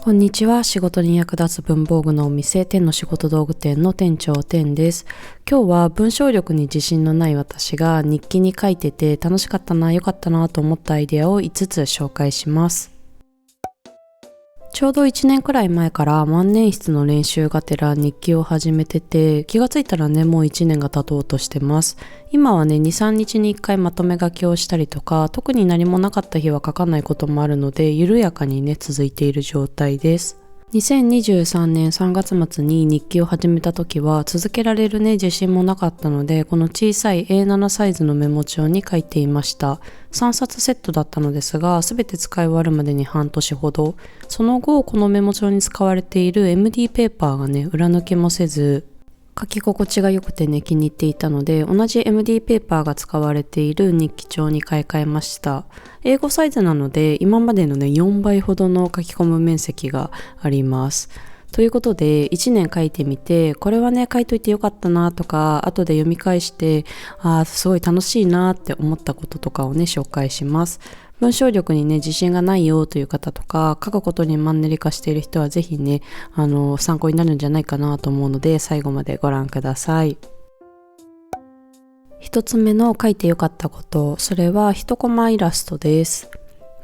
こんにちは。仕事に役立つ文房具のお店、天の仕事道具店の店長天です。今日は文章力に自信のない私が日記に書いてて楽しかったな、良かったなと思ったアイデアを5つ紹介します。ちょうど1年くらい前から万年筆の練習がてら日記を始めてて、気がついたらね、もう1年が経とうとしてます。今はね、2、3日に1回まとめ書きをしたりとか、特に何もなかった日は書かないこともあるので、緩やかにね、続いている状態です。2023年3月末に日記を始めた時は続けられるね自信もなかったので、この小さい A7 サイズのメモ帳に書いていました。3冊セットだったのですが、すべて使い終わるまでに半年ほど。その後このメモ帳に使われている MD ペーパーがね、裏抜けもせず書き心地が良くてね、気に入っていたので、同じ MD ペーパーが使われている日記帳に買い替えました。英語サイズなので、今までのね、4倍ほどの書き込む面積があります。ということで、1年書いてみて、これはね、書いといてよかったなとか、後で読み返して、すごい楽しいなって思ったこととかをね、紹介します。文章力にね、自信がないよという方とか、書くことにマンネリ化している人はぜひね、参考になるんじゃないかなと思うので、最後までご覧ください。一つ目の書いてよかったこと、それは一コマイラストです。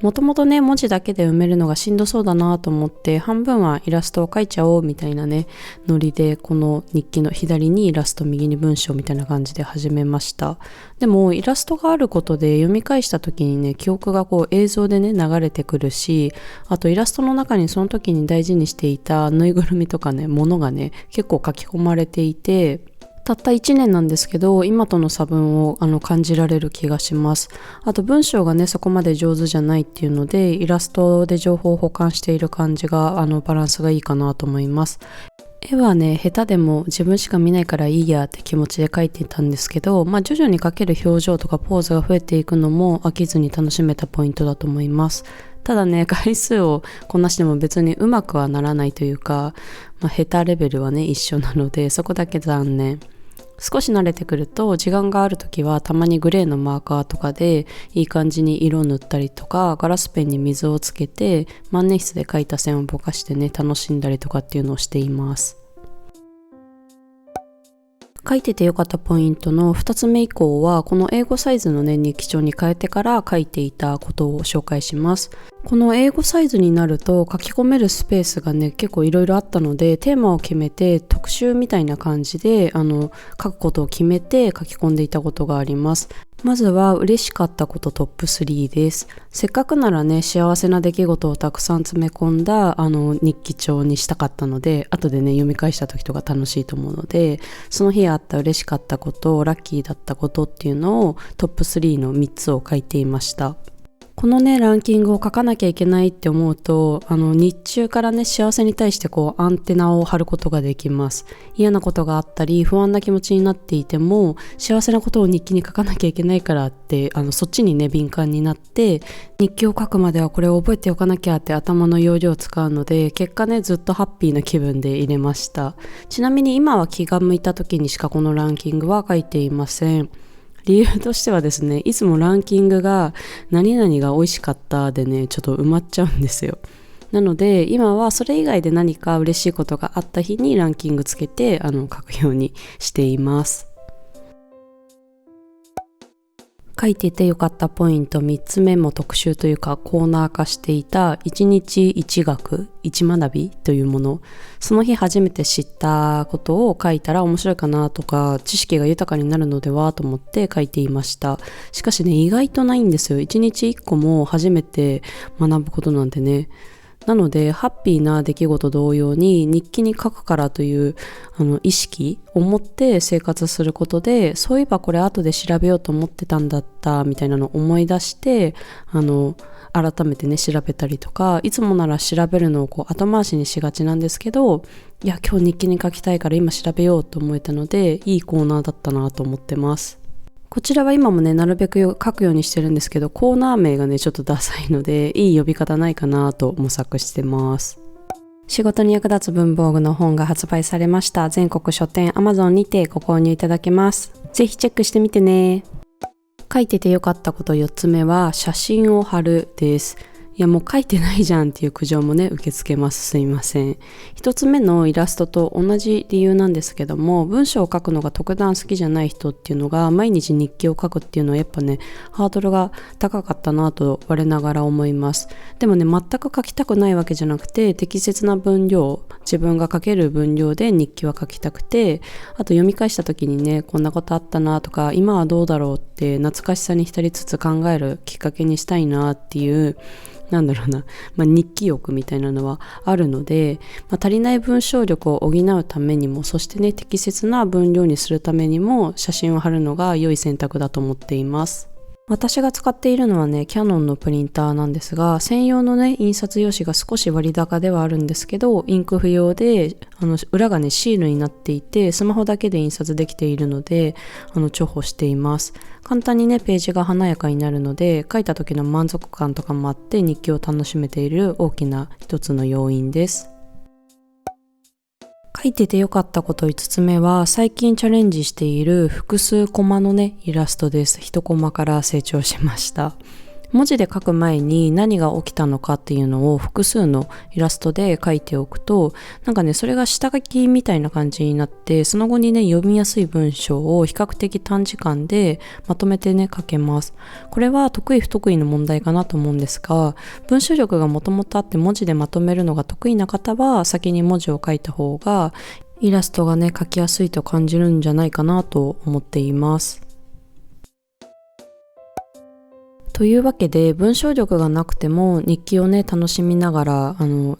もともとね、文字だけで埋めるのがしんどそうだなと思って、半分はイラストを描いちゃおうみたいなね、ノリで、この日記の左にイラスト、右に文章みたいな感じで始めました。でも、イラストがあることで読み返した時にね、記憶がこう映像でね、流れてくるし、あとイラストの中にその時に大事にしていたぬいぐるみとかね、ものがね、結構書き込まれていて、たった1年なんですけど、今との差分を感じられる気がします。あと文章がね、そこまで上手じゃないっていうので、イラストで情報を保管している感じが、バランスがいいかなと思います。絵はね、下手でも自分しか見ないからいいやって気持ちで描いていたんですけど、徐々に描ける表情とかポーズが増えていくのも飽きずに楽しめたポイントだと思います。ただね、回数をこなしても別にうまくはならないというか、下手レベルはね、一緒なので、そこだけ残念。少し慣れてくると、時間があるときはたまにグレーのマーカーとかでいい感じに色を塗ったりとか、ガラスペンに水をつけて万年筆で描いた線をぼかしてね、楽しんだりとかっていうのをしています。書いててよかったポイントの2つ目以降は、この英語サイズのね、日記帳に変えてから書いていたことを紹介します。この英語サイズになると書き込めるスペースがね、結構いろいろあったので、テーマを決めて特集みたいな感じで書くことを決めて書き込んでいたことがあります。まずは嬉しかったことトップ3です。せっかくならね、幸せな出来事をたくさん詰め込んだ日記帳にしたかったので、後でね、読み返した時とか楽しいと思うので、その日あった嬉しかったこと、ラッキーだったことっていうのをトップ3の3つを書いていました。このね、ランキングを書かなきゃいけないって思うと、日中からね、幸せに対してこうアンテナを張ることができます。嫌なことがあったり、不安な気持ちになっていても、幸せなことを日記に書かなきゃいけないからって、そっちにね、敏感になって、日記を書くまではこれを覚えておかなきゃって頭の容量を使うので、結果ね、ずっとハッピーな気分で入れました。ちなみに今は気が向いた時にしかこのランキングは書いていません。理由としてはですね、いつもランキングが何々が美味しかったでね、ちょっと埋まっちゃうんですよ。なので今はそれ以外で何か嬉しいことがあった日にランキングつけて書くようにしています。書いていてよかったポイント3つ目も特集というかコーナー化していた1日1学1学びというもの、その日初めて知ったことを書いたら面白いかなとか、知識が豊かになるのではと思って書いていました。しかしね、意外とないんですよ。1日1個も初めて学ぶことなんてね。なのでハッピーな出来事同様に日記に書くからという意識を持って生活することで、そういえばこれ後で調べようと思ってたんだったみたいなのを思い出して改めてね調べたりとか、いつもなら調べるのをこう後回しにしがちなんですけど、いや今日日記に書きたいから今調べようと思えたので、いいコーナーだったなと思ってます。こちらは今もね、なるべく書くようにしてるんですけど、コーナー名がね、ちょっとダサいので、いい呼び方ないかなと模索してます。仕事に役立つ文房具の本が発売されました。全国書店 Amazon にてご購入いただけます。ぜひチェックしてみてね。書いててよかったこと4つ目は、写真を貼るです。いやもう書いてないじゃんっていう苦情もね受け付けます。すいません。一つ目のイラストと同じ理由なんですけども、文章を書くのが特段好きじゃない人っていうのが毎日日記を書くっていうのはやっぱねハードルが高かったなと我ながら思います。でもね全く書きたくないわけじゃなくて、適切な分量、自分が書ける分量で日記は書きたくて、あと読み返した時にねこんなことあったなとか今はどうだろうって懐かしさに浸りつつ考えるきっかけにしたいなっていう日記欲みたいなのはあるので、足りない文章力を補うためにも、そしてね適切な分量にするためにも写真を貼るのが良い選択だと思っています。私が使っているのはねキヤノンのプリンターなんですが、専用のね印刷用紙が少し割高ではあるんですけど、インク不要で裏がねシールになっていてスマホだけで印刷できているので重宝しています。簡単にねページが華やかになるので、書いた時の満足感とかもあって日記を楽しめている大きな一つの要因です。書いてて良かったこと5つ目は、最近チャレンジしている複数コマのねイラストです。1コマから成長しました。文字で書く前に何が起きたのかっていうのを複数のイラストで書いておくと、それが下書きみたいな感じになって、その後にね読みやすい文章を比較的短時間でまとめてね書けます。これは得意不得意の問題かなと思うんですが、文章力がもともとあって文字でまとめるのが得意な方は先に文字を書いた方がイラストがね描きやすいと感じるんじゃないかなと思っています。というわけで、文章力がなくても日記をね楽しみながら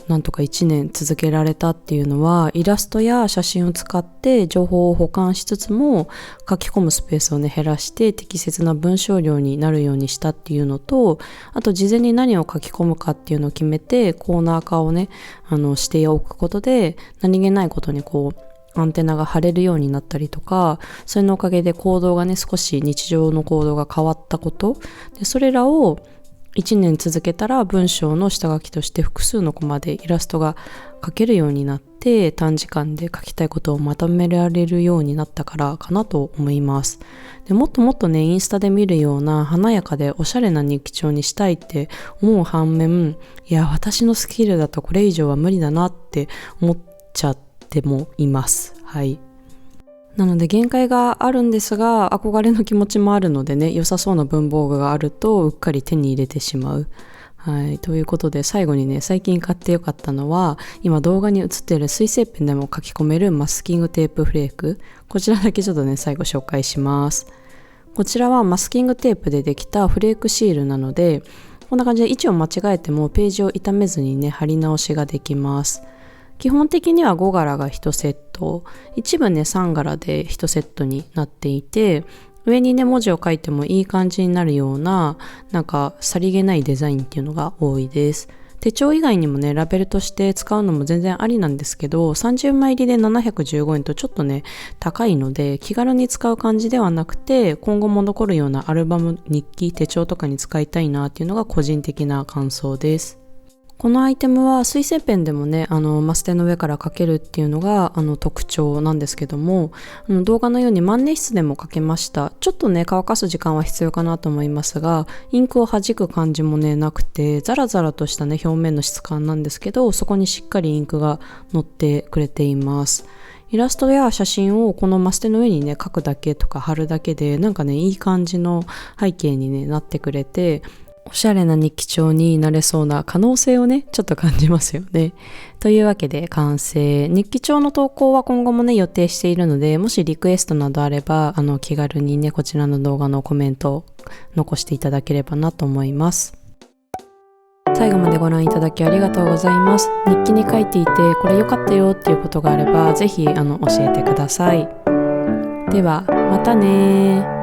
なんとか1年続けられたっていうのは、イラストや写真を使って情報を保管しつつも書き込むスペースをね減らして適切な文章量になるようにしたっていうのと、あと事前に何を書き込むかっていうのを決めてコーナー化をねしておくことで、何気ないことにアンテナが張れるようになったりとか、それのおかげで行動がね少し日常の行動が変わったことで、それらを1年続けたら文章の下書きとして複数のコマでイラストが描けるようになって、短時間で書きたいことをまとめられるようになったからかなと思います。でもっともっとねインスタで見るような華やかでおしゃれな日記帳にしたいって思う反面、いや私のスキルだとこれ以上は無理だなって思っちゃってもいます。はい。なので限界があるんですが、憧れの気持ちもあるのでね、良さそうな文房具があるとうっかり手に入れてしまう。はい。ということで最後にね、最近買ってよかったのは、今動画に映っている水性ペンでも書き込めるマスキングテープフレーク。こちらだけちょっとね、最後紹介します。こちらはマスキングテープでできたフレークシールなので、こんな感じで位置を間違えてもページを傷めずにね、貼り直しができます。基本的には5柄が1セット、一部ね3柄で1セットになっていて、上にね文字を書いてもいい感じになるようなさりげないデザインっていうのが多いです。手帳以外にもねラベルとして使うのも全然ありなんですけど、30枚入りで715円とちょっとね高いので気軽に使う感じではなくて、今後も残るようなアルバム、日記、手帳とかに使いたいなっていうのが個人的な感想です。このアイテムは水性ペンでもねマステの上から書けるっていうのが特徴なんですけども、動画のように万年筆でも書けました。ちょっとね乾かす時間は必要かなと思いますが、インクを弾く感じもねなくて、ザラザラとしたね表面の質感なんですけど、そこにしっかりインクが乗ってくれています。イラストや写真をこのマステの上にね書くだけとか貼るだけでいい感じの背景に、ね、なってくれて、おしゃれな日記帳になれそうな可能性をねちょっと感じますよね。というわけで完成。日記帳の投稿は今後もね予定しているので、もしリクエストなどあれば気軽にねこちらの動画のコメントを残していただければなと思います。最後までご覧いただきありがとうございます。日記に書いていてこれ良かったよっていうことがあればぜひ教えてください。ではまたね。